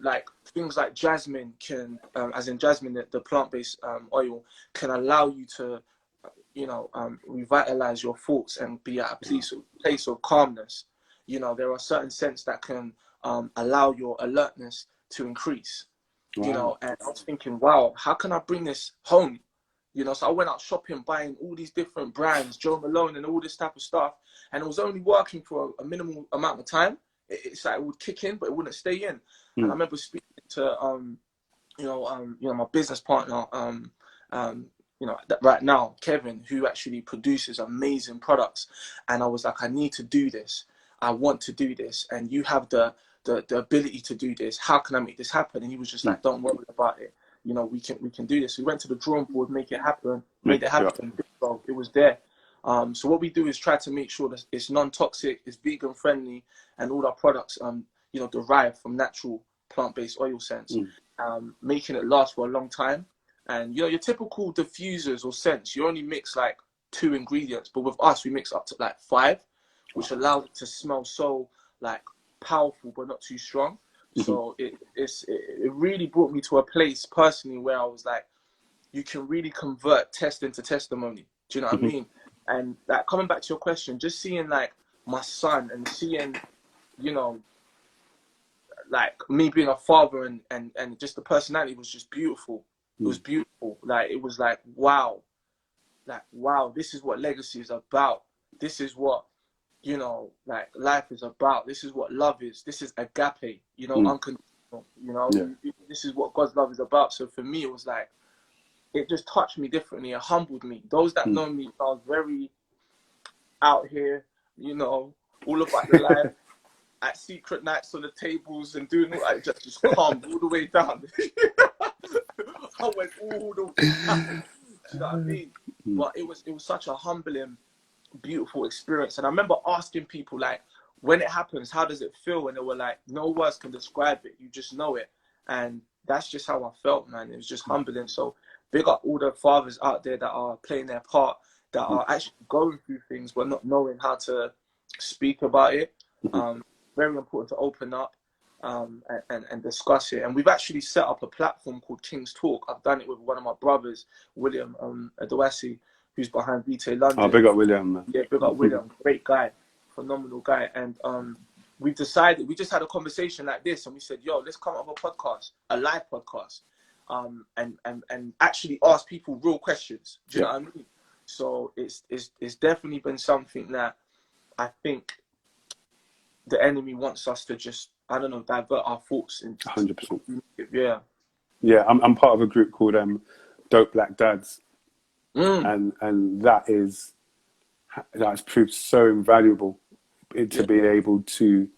like things like jasmine can, as in jasmine, the plant-based oil can allow you to revitalize your thoughts and be at a place of calmness. There are certain scents that can allow your alertness to increase. And I was thinking, wow, how can I bring this home? So I went out shopping, buying all these different brands, Joe Malone and all this type of stuff, and it was only working for a minimal amount of time. It's like it would kick in, but it wouldn't stay in. And I remember speaking to my business partner, right now, Kevin, who actually produces amazing products, and I was like, I need to do this. I want to do this, and you have the ability to do this. How can I make this happen? And he was just like, don't worry about it. We can do this. We went to the drawing board, made it happen. It was there. So what we do is try to make sure that it's non-toxic, it's vegan friendly, and all our products, derived from natural plant-based oil scents, making it last for a long time. And your typical diffusers or scents, you only mix like 2 ingredients, but with us, we mix up to like 5, which allows it to smell so like powerful, but not too strong. So it really brought me to a place personally where I was like, you can really convert test into testimony. Do you know what I mean? And like, coming back to your question, just seeing like my son and seeing, like me being a father and just the personality was just beautiful. It was beautiful. Like, it was like, wow, this is what legacy is about. This is what, like life is about. This is what love is. This is agape, unconditional, This is what God's love is about. So for me, it was like, it just touched me differently. It humbled me. Those that know me, I was very out here, all about the life, at secret nights on the tables and doing all like just calm all the way down. I went all the way down. Do you know what I mean? But it was such a humbling, beautiful experience. And I remember asking people like, when it happens, how does it feel? And they were like, no words can describe it. You just know it. And that's just how I felt, man. It was just humbling. So big up all the fathers out there that are playing their part, that are actually going through things, but not knowing how to speak about it. Very important to open up and discuss it. And we've actually set up a platform called King's Talk. I've done it with one of my brothers, William Adewasi, who's behind VT London. Oh, big up William, man. Yeah, big up William. Great guy. Phenomenal guy. And we decided, we just had a conversation like this, and we said, yo, let's come up with a podcast, a live podcast, and actually ask people real questions. Do you know what I mean? So it's definitely been something that I think the enemy wants us to just, I don't know, divert our thoughts into. 100%. Yeah. Yeah, I'm part of a group called Dope Black Dads, and that's proved so invaluable to be able to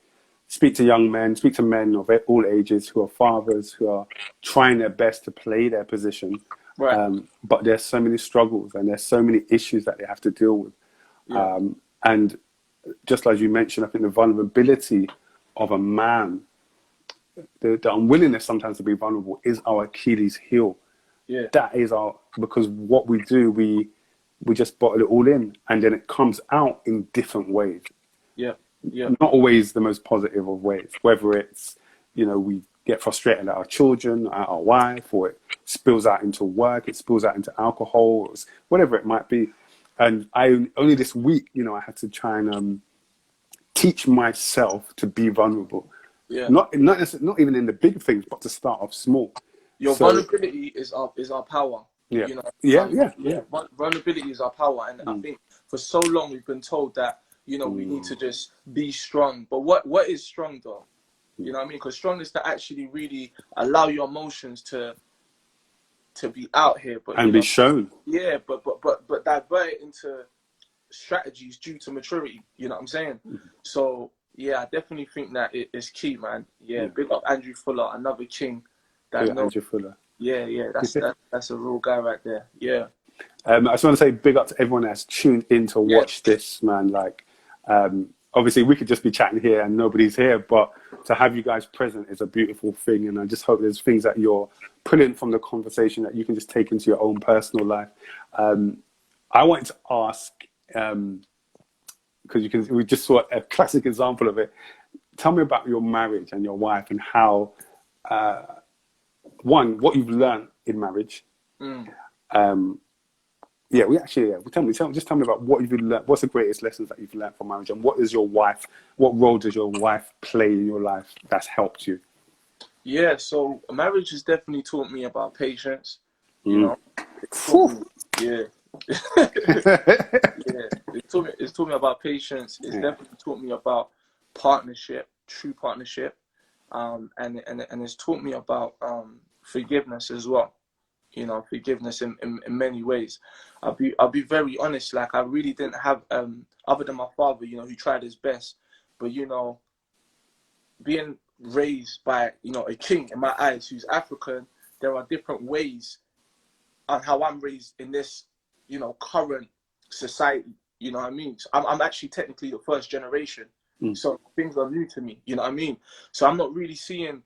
speak to young men, speak to men of all ages who are fathers, who are trying their best to play their position. Right. But there's so many struggles and there's so many issues that they have to deal with. Yeah. And just as you mentioned, I think the vulnerability of a man, the unwillingness sometimes to be vulnerable is our Achilles heel. Yeah. That is because what we do, we just bottle it all in, and then it comes out in different ways. Yeah. Yeah. Not always the most positive of ways, whether it's, we get frustrated at our children, at our wife, or it spills out into work, it spills out into alcohol, or whatever it might be. And only this week, I had to try and teach myself to be vulnerable. Yeah. Not even in the big things, but to start off small. Your vulnerability is our power. Yeah. Yeah. Vulnerability is our power. And I think for so long we've been told that, we need to just be strong. But what is strong though? You know what I mean? Because strong is to actually really allow your emotions to be out here, but be shown. Yeah, but divert it into strategies due to maturity. You know what I'm saying? So yeah, I definitely think that it is key, man. Yeah, big up Andrew Fuller, another king. Andrew Fuller. Yeah, that's a real guy right there. Yeah. I just want to say big up to everyone that's tuned in to watch this, man. Like, obviously we could just be chatting here and nobody's here, but to have you guys present is a beautiful thing. And I just hope there's things that you're pulling from the conversation that you can just take into your own personal life. I wanted to ask, because we just saw a classic example of it. Tell me about your marriage and your wife and how, what you've learned in marriage. Tell me about what you've learned. What's the greatest lessons that you've learned from marriage, and what role does your wife play in your life that's helped you? Yeah, so marriage has definitely taught me about patience. It's taught me about patience. It's definitely taught me about partnership, true partnership, and it's taught me about forgiveness as well. Forgiveness in many ways. I'll be very honest. Like, I really didn't have other than my father, who tried his best. But being raised by a king in my eyes who's African, there are different ways on how I'm raised in this current society. You know what I mean? So I'm actually technically the first generation, so things are new to me. You know what I mean? So I'm not really seeing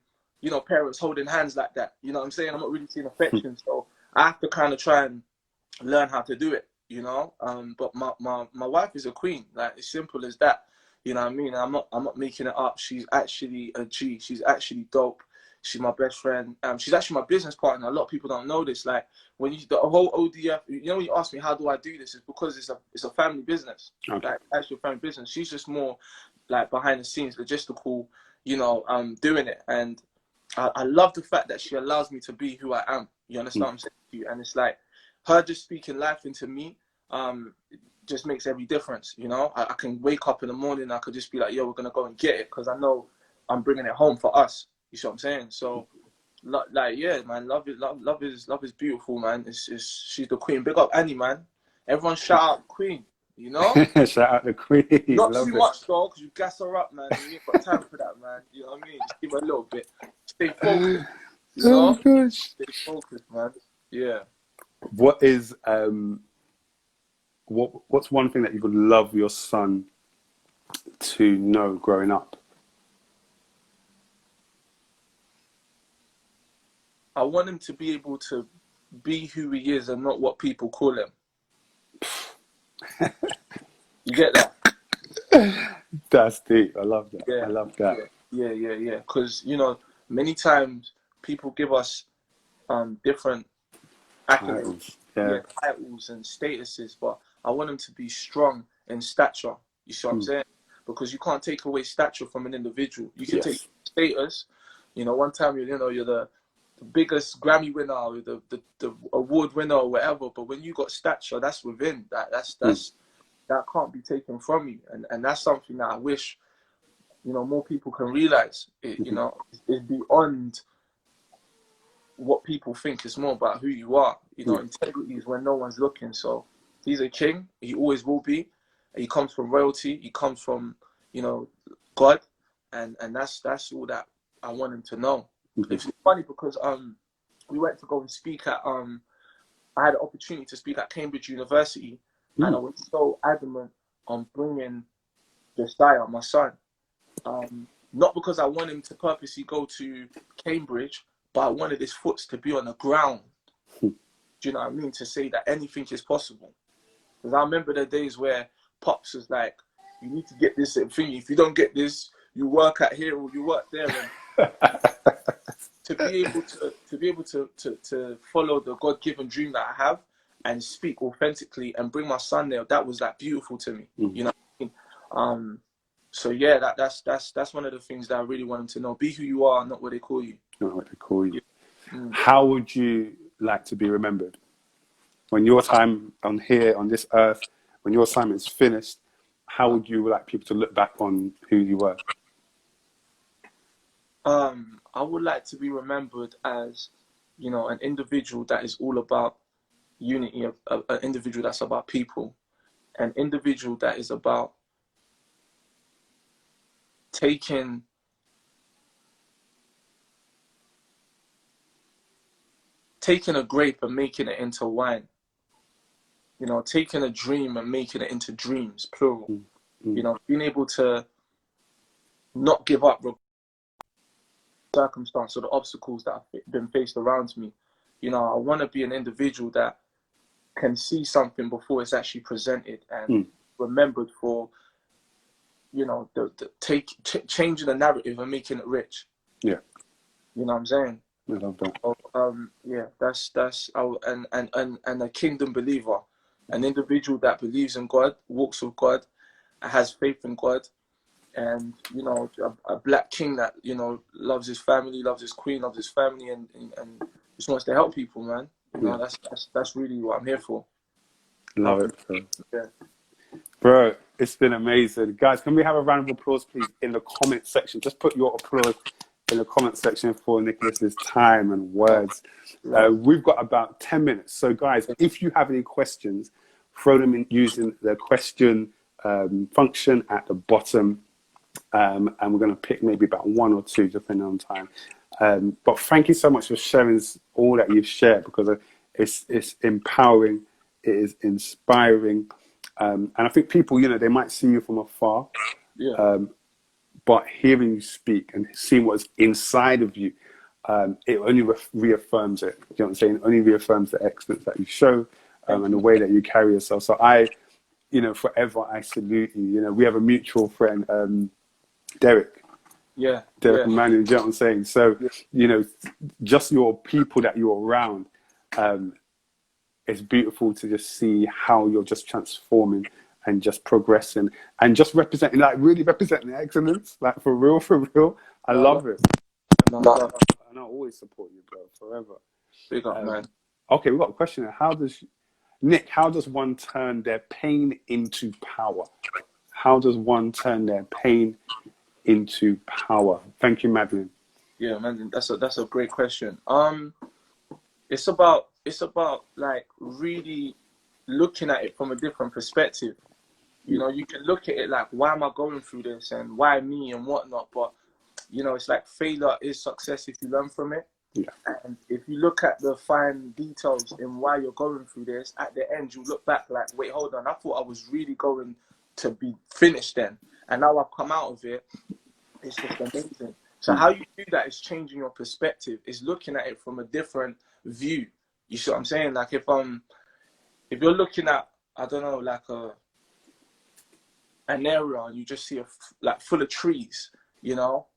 parents holding hands like that. You know what I'm saying? I'm not really seeing affection. So I have to kind of try and learn how to do it, But my wife is a queen. Like, as simple as that. You know what I mean? I'm not making it up. She's actually a G. She's actually dope. She's my best friend. She's actually my business partner. A lot of people don't know this. Like, when the whole ODF, when you ask me how do I do this, it's because it's a family business. Okay. Like, actually a family business. She's just more like behind the scenes, logistical, doing it. And I love the fact that she allows me to be who I am. You understand what I'm saying to you? And it's like her just speaking life into me, just makes every difference. I can wake up in the morning, I could just be like, yo, we're gonna go and get it, because I know I'm bringing it home for us. You see what I'm saying? So, yeah, man, love is beautiful, man. She's the queen. Big up Annie, man. Everyone shout out Queen. Shout out the Queen. Not too much though, because you gas her up, man. You ain't got time for that, man. You know what I mean? Just give her a little bit. Stay focused. Stay focused, man. Yeah. What is what's one thing that you would love your son to know growing up? I want him to be able to be who he is and not what people call him. You get that? That's deep. I love that. Yeah. I love that. Yeah. Because, you know, many times people give us different accolades, titles and statuses, but I want him to be strong in stature. You see what I'm saying? Because you can't take away stature from an individual. You can take status. You know, one time you're the biggest Grammy winner, or the award winner, or whatever. But when you got stature, that's within that. That can't be taken from you, and that's something that I wish, you know, more people can realize. You know, it's beyond what people think. It's more about who you are. You know, integrity is when no one's looking. So he's a king. He always will be. He comes from royalty. He comes from, you know, God, and that's all that I want him to know. It's funny because we went to go and speak at I had the opportunity to speak at Cambridge University, and I was so adamant on bringing Josiah, my son. Not because I want him to purposely go to Cambridge, but I wanted his foot to be on the ground. Do you know what I mean? To say that anything is possible. Because I remember the days where Pops was like, you need to get this thing. If you don't get this, you work at here or you work there. And to be able to follow the God-given dream that I have and speak authentically and bring my son there, that was like beautiful to me. You know what I mean? So yeah, that's one of the things that I really want him to know. Be who you are, not what they call you. Not what they call you. How would you like to be remembered? When your time on here, on this earth, when your assignment's finished, how would you like people to look back on who you were? I would like to be remembered as, you know, an individual that is all about unity, an individual that's about people, an individual that is about taking a grape and making it into wine. You know, taking a dream and making it into dreams, plural. You know, being able to not give up circumstance or the obstacles that have been faced around me. You know, I want to be an individual that can see something before it's actually presented and remembered for, you know, changing the narrative and making it rich. Yeah. You know what I'm saying? I love that. So, yeah, that's and a kingdom believer, an individual that believes in God, walks with God, has faith in God, and, you know, a black king that, you know, loves his family, loves his queen, loves his family, and just wants to help people, man. You know, that's really what I'm here for. Love it, bro. Yeah. Bro, it's been amazing. Guys, can we have a round of applause, please, in the comment section? Just put your applause in the comment section for Nicholas's time and words. We've got about 10 minutes. So, guys, if you have any questions, throw them in using the question function at the bottom. And we're going to pick maybe about one or two, depending on time. But thank you so much for sharing all that you've shared, because it's empowering, it is inspiring. And I think people, you know, they might see you from afar, but hearing you speak and seeing what's inside of you, it only reaffirms it. You know what I'm saying? It only reaffirms the excellence that you show and the way that you carry yourself. So I, you know, forever I salute you. You know, we have a mutual friend, Derek. Derek Manning, you know what I'm saying? So, you know, just your people that you're around, it's beautiful to just see how you're just transforming and just progressing and just representing, like really representing excellence, like for real. I love it. And I'll always support you, bro, forever. Big up, man. Okay, we've got a question here. How does one turn their pain into power? How does one turn their pain into power? Thank you, Madeline. Yeah, man, that's a great question. It's about like really looking at it from a different perspective. You know, you can look at it like, why am I going through this and why me and whatnot? But, you know, it's like failure is success if you learn from it. Yeah. And if you look at the fine details in why you're going through this, at the end, you look back like, wait, hold on, I thought I was really going to be finished then. and now I've come out of it. It's just amazing. So how you do that is changing your perspective, is looking at it from a different view. You see what I'm saying? Like if you're looking at, I don't know, like an area and you just see like full of trees, you know,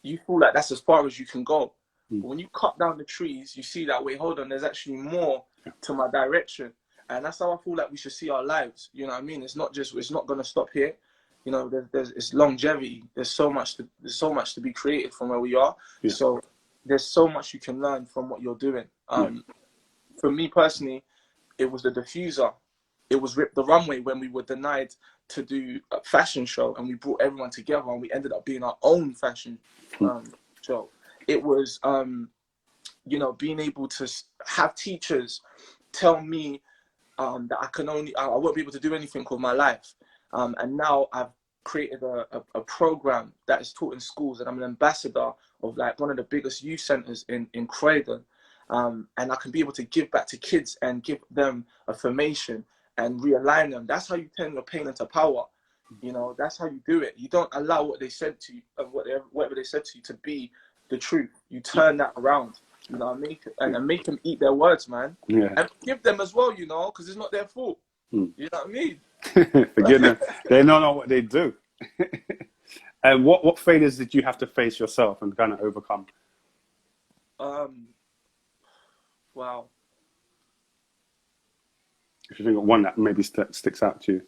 you feel like that's as far as you can go. But when you cut down the trees, you see that, wait, hold on, there's actually more to my direction. And that's how I feel like we should see our lives. You know what I mean? It's not going to stop here. You know, it's longevity. There's so much to be created from where we are. Yeah. So there's so much you can learn from what you're doing. For me personally, it was the diffuser. It was Rip the Runway when we were denied to do a fashion show, and we brought everyone together, and we ended up being our own fashion show. It was, you know, being able to have teachers tell me that I won't be able to do anything with my life. And now I've created a program that is taught in schools, and I'm an ambassador of like one of the biggest youth centers in Croydon. And I can be able to give back to kids and give them affirmation and realign them. That's how you turn your pain into power. You know, that's how you do it. You don't allow what they said to you, whatever they said to you, to be the truth. You turn that around. You know, and make them eat their words, man. Yeah. And give them as well, you know, because it's not their fault. You know what I mean? Forgive them. They don't know what they do. And what failures did you have to face yourself and kind of overcome? Wow. If you think of one that maybe sticks out to you.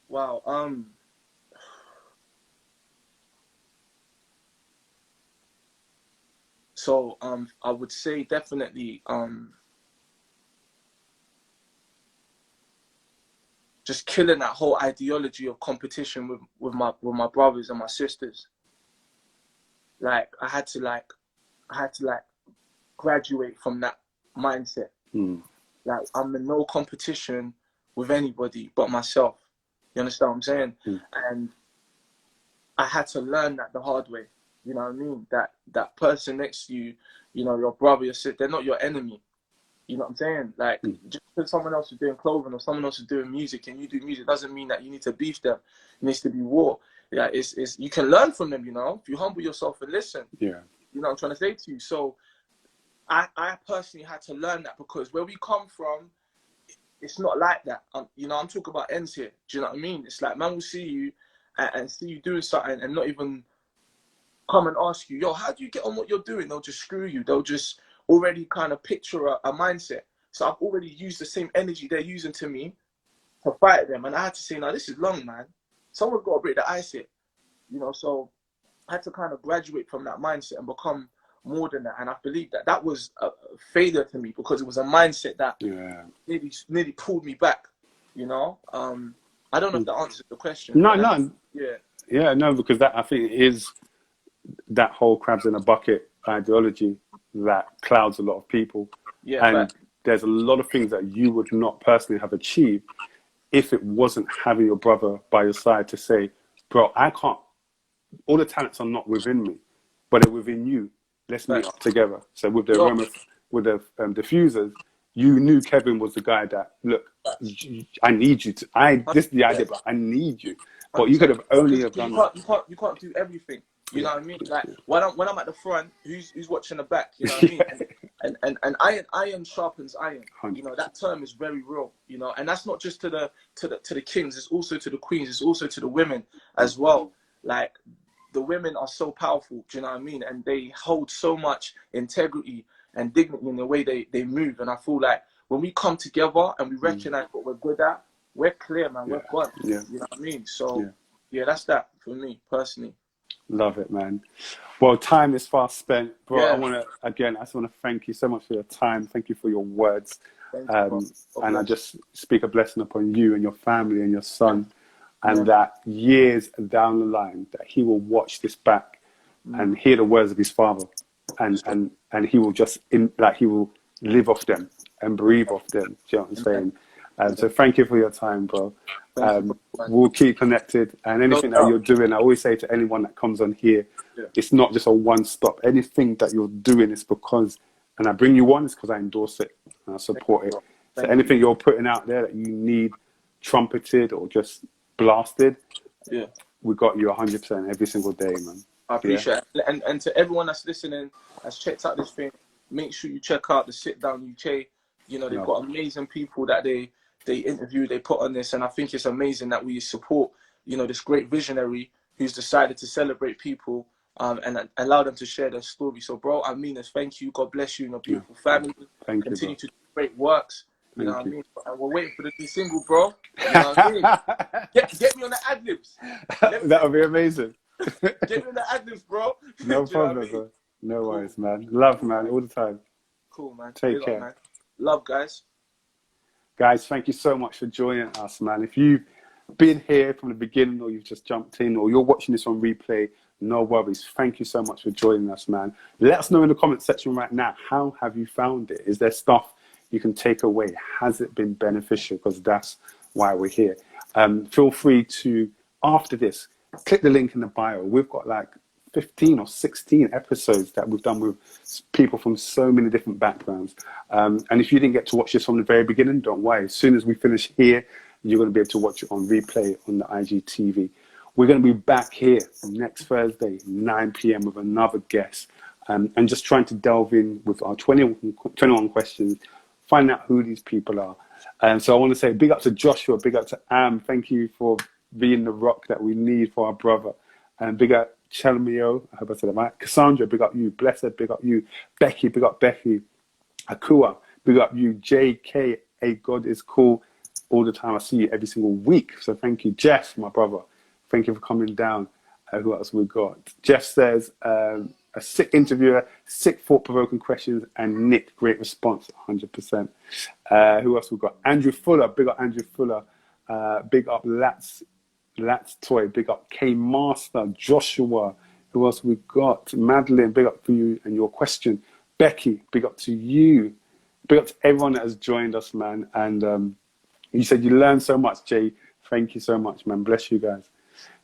Wow. So I would say definitely just killing that whole ideology of competition with my brothers and my sisters. Like I had to graduate from that mindset. Like I'm in no competition with anybody but myself. You understand what I'm saying? And I had to learn that the hard way. You know what I mean? That person next to you, you know, your brother, your sister, they're not your enemy. You know what I'm saying? Like, just because someone else is doing clothing or someone else is doing music and you do music doesn't mean that you need to beef them. It needs to be war. Yeah, it's you can learn from them, you know, if you humble yourself and listen. Yeah. You know what I'm trying to say to you? So I personally had to learn that, because where we come from, it's not like that. You know, I'm talking about ends here. Do you know what I mean? It's like, man will see you and see you doing something and not even come and ask you, yo, how do you get on what you're doing? They'll just screw you. They'll just already kind of picture a mindset. So I've already used the same energy they're using to me to fight them. And I had to say, no, this is long, man. Someone's got to break the ice here. You know, so I had to kind of graduate from that mindset and become more than that. And I believe that was a failure to me, because it was a mindset that nearly pulled me back, you know? I don't know if that answers the question. No. Yeah, no, because that, I think, is that whole crabs in a bucket ideology that clouds a lot of people. Yeah, and there's a lot of things that you would not personally have achieved if it wasn't having your brother by your side to say, bro, I can't, all the talents are not within me, but they're within you. Let's meet up together. So with the diffusers, you knew Kevin was the guy that, look, I need you to, this is the idea, but I need you. But you could have only have done that. You can't do everything. You know what I mean? Like when I'm at the front, who's watching the back? You know what I mean? And iron sharpens iron. 100%. You know, that term is very real. You know, and that's not just to the kings. It's also to the queens. It's also to the women as well. Like, the women are so powerful. Do you know what I mean? And they hold so much integrity and dignity in the way they move. And I feel like when we come together and we recognize what we're good at, we're clear, man. We're gone. Yeah. You know what I mean? So yeah, that's that for me personally. Love it, man. Well, time is fast spent, bro. I just want to thank you so much for your time. Thank you for your words. And I just speak a blessing upon you and your family and your son, and that years down the line that he will watch this back and hear the words of his father, and he will just he will live off them and breathe off them. Do you know what I'm saying? So thank you for your time, bro. We'll keep connected, and anything that you're doing, I always say to anyone that comes on here, it's not just a one stop. Anything that you're doing is because, and I bring you on, is because I endorse it and I support it. So anything you're putting out there that you need trumpeted or just blasted, Yeah. we got you 100% every single day, man. I appreciate it. And to everyone that's listening, has checked out this thing, make sure you check out the Sit Down UK. You know, they've got amazing people that they interview, they put on this, and I think it's amazing that we support, you know, this great visionary who's decided to celebrate people and allow them to share their story. So, bro, I mean this. Thank you. God bless you and your beautiful family. Continue to do great works. You know what I mean? And we're waiting for the new single, bro. You know what I mean? Get me on the ad-libs. That would be amazing. Get me on the ad-libs, bro. No problem, bro. No worries, man. Love, man, all the time. Cool, man. Take care. Man. Love, guys. Guys, thank you so much for joining us, man. If you've been here from the beginning or you've just jumped in or you're watching this on replay, no worries. Thank you so much for joining us, man. Let us know in the comment section right now, how have you found it? Is there stuff you can take away? Has it been beneficial? Because that's why we're here. Feel free to, after this, click the link in the bio. We've got like 15 or 16 episodes that we've done with people from so many different backgrounds. And if you didn't get to watch this from the very beginning, don't worry. As soon as we finish here, you're going to be able to watch it on replay on the IGTV. We're going to be back here next Thursday, 9 p.m. with another guest. And just trying to delve in with our 21 questions, find out who these people are. And so I want to say big up to Joshua, big up to Am. Thank you for being the rock that we need for our brother. And big up Chelmio, I hope I said that right. Cassandra, big up you. Blessed, big up you. Becky, big up Becky. Akua, big up you. JK, God is cool all the time. I see you every single week. So thank you. Jeff, my brother, thank you for coming down. Who else we got? Jeff says, a sick interviewer, sick thought-provoking questions, and Nick, great response, 100%. Who else we got? Andrew Fuller, big up Andrew Fuller. Big up Lats Toy, big up K Master, Joshua. Who else we got? Madeline, big up for you and your question. Becky, big up to you. Big up to everyone that has joined us, man. And you said you learned so much, Jay. Thank you so much, man. Bless you guys.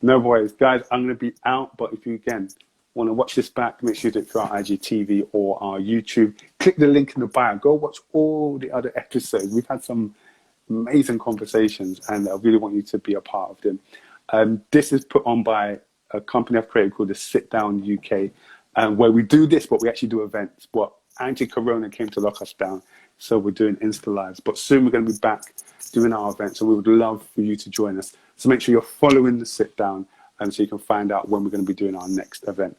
No worries. Guys, I'm going to be out, but if you, again, want to watch this back, make sure you do it through our IGTV or our YouTube. Click the link in the bio. Go watch all the other episodes. We've had some amazing conversations, and I really want you to be a part of them. This is put on by a company I've created called the SITDOWN UK, where we do this, but we actually do events. But anti-corona came to lock us down, so we're doing INSTALIVEs. But soon we're going to be back doing our events, and we would love for you to join us. So make sure you're following the SITDOWN, so you can find out when we're going to be doing our next event.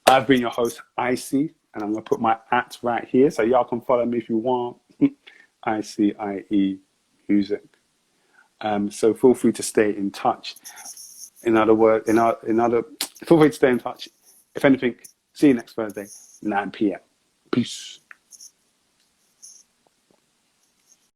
I've been your host, IC, and I'm going to put my @ right here, so y'all can follow me if you want. ICIE Music. So feel free to stay in touch. In other words, feel free to stay in touch. If anything, see you next Thursday, 9 p.m. Peace.